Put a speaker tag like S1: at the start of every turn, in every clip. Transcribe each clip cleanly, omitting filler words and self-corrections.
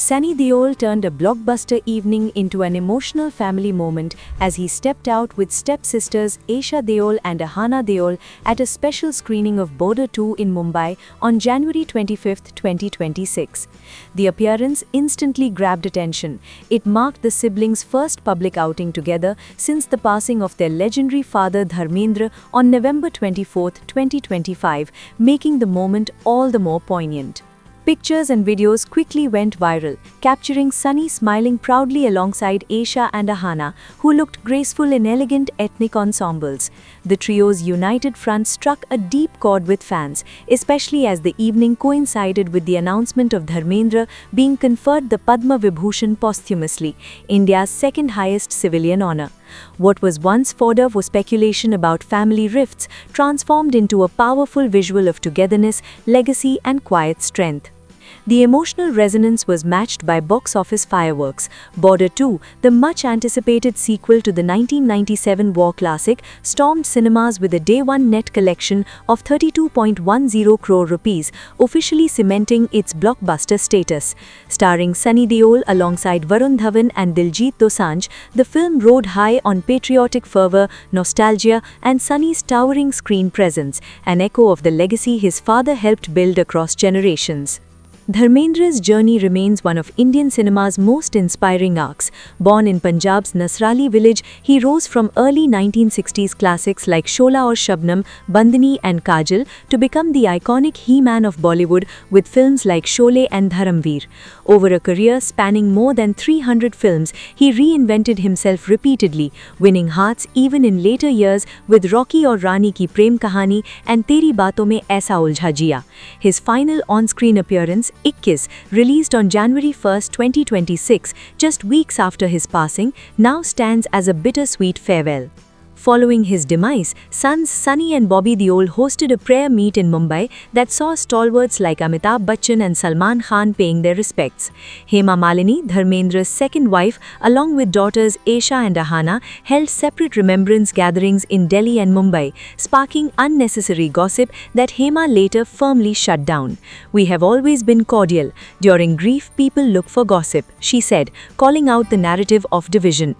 S1: Sunny Deol turned a blockbuster evening into an emotional family moment as he stepped out with stepsisters Esha Deol and Ahana Deol at a special screening of Border 2 in Mumbai on January 25, 2026. The appearance instantly grabbed attention. It marked the siblings' first public outing together since the passing of their legendary father Dharmendra on November 24, 2025, making the moment all the more poignant. Pictures and videos quickly went viral, capturing Sunny smiling proudly alongside Esha and Ahana, who looked graceful in elegant ethnic ensembles. The trio's united front struck a deep chord with fans, especially as the evening coincided with the announcement of Dharmendra being conferred the Padma Vibhushan posthumously, India's second highest civilian honor. What was once fodder for speculation about family rifts transformed into a powerful visual of togetherness, legacy, and quiet strength. The emotional resonance was matched by box office fireworks. Border 2, the much-anticipated sequel to the 1997 war classic, stormed cinemas with a day-one net collection of 32.10 crore rupees, officially cementing its blockbuster status. Starring Sunny Deol alongside Varun Dhawan and Diljit Dosanjh, the film rode high on patriotic fervor, nostalgia, and Sunny's towering screen presence, an echo of the legacy his father helped build across generations. Dharmendra's journey remains one of Indian cinema's most inspiring arcs. Born in Punjab's Nasrali village, he rose from early 1960s classics like Shola aur Shabnam, Bandhani and Kajal to become the iconic he-man of Bollywood with films like Sholay and Dharamveer. Over a career spanning more than 300 films, he reinvented himself repeatedly, winning hearts even in later years with Rocky aur Rani ki Prem Kahani and Teri Baaton mein Aisa Uljha Jiya. His final on-screen appearance, 21, released on January 1, 2026, just weeks after his passing, now stands as a bittersweet farewell. Following his demise, sons Sunny and Bobby Deol hosted a prayer meet in Mumbai that saw stalwarts like Amitabh Bachchan and Salman Khan paying their respects. Hema Malini, Dharmendra's second wife, along with daughters Esha and Ahana, held separate remembrance gatherings in Delhi and Mumbai, sparking unnecessary gossip that Hema later firmly shut down. "We have always been cordial. During grief, people look for gossip," she said, calling out the narrative of division.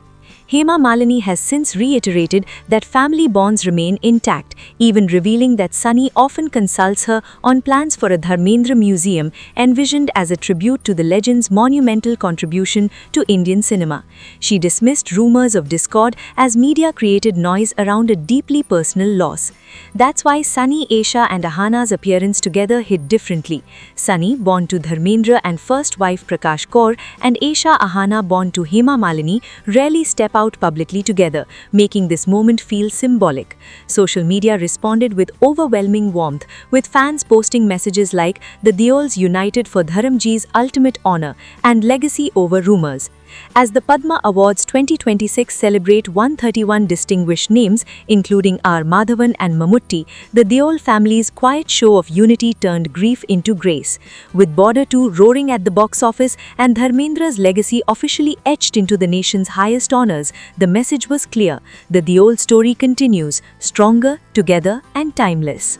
S1: Hema Malini has since reiterated that family bonds remain intact, even revealing that Sunny often consults her on plans for a Dharmendra museum envisioned as a tribute to the legend's monumental contribution to Indian cinema. She dismissed rumors of discord as media created noise around a deeply personal loss. That's why Sunny, Esha and Ahana's appearance together hit differently. Sunny, born to Dharmendra and first wife Prakash Kaur, and Esha Ahana, born to Hema Malini, rarely step out publicly together, making this moment feel symbolic. Social media responded with overwhelming warmth, with fans posting messages like "The Deols united for Dharamji's ultimate honor" and "Legacy over rumors." As the Padma Awards 2026 celebrate 131 distinguished names, including R. Madhavan and Mammootty, the Deol family's quiet show of unity turned grief into grace. With Border 2 roaring at the box office and Dharmendra's legacy officially etched into the nation's highest honors, the message was clear: the Deol story continues, stronger, together, and timeless.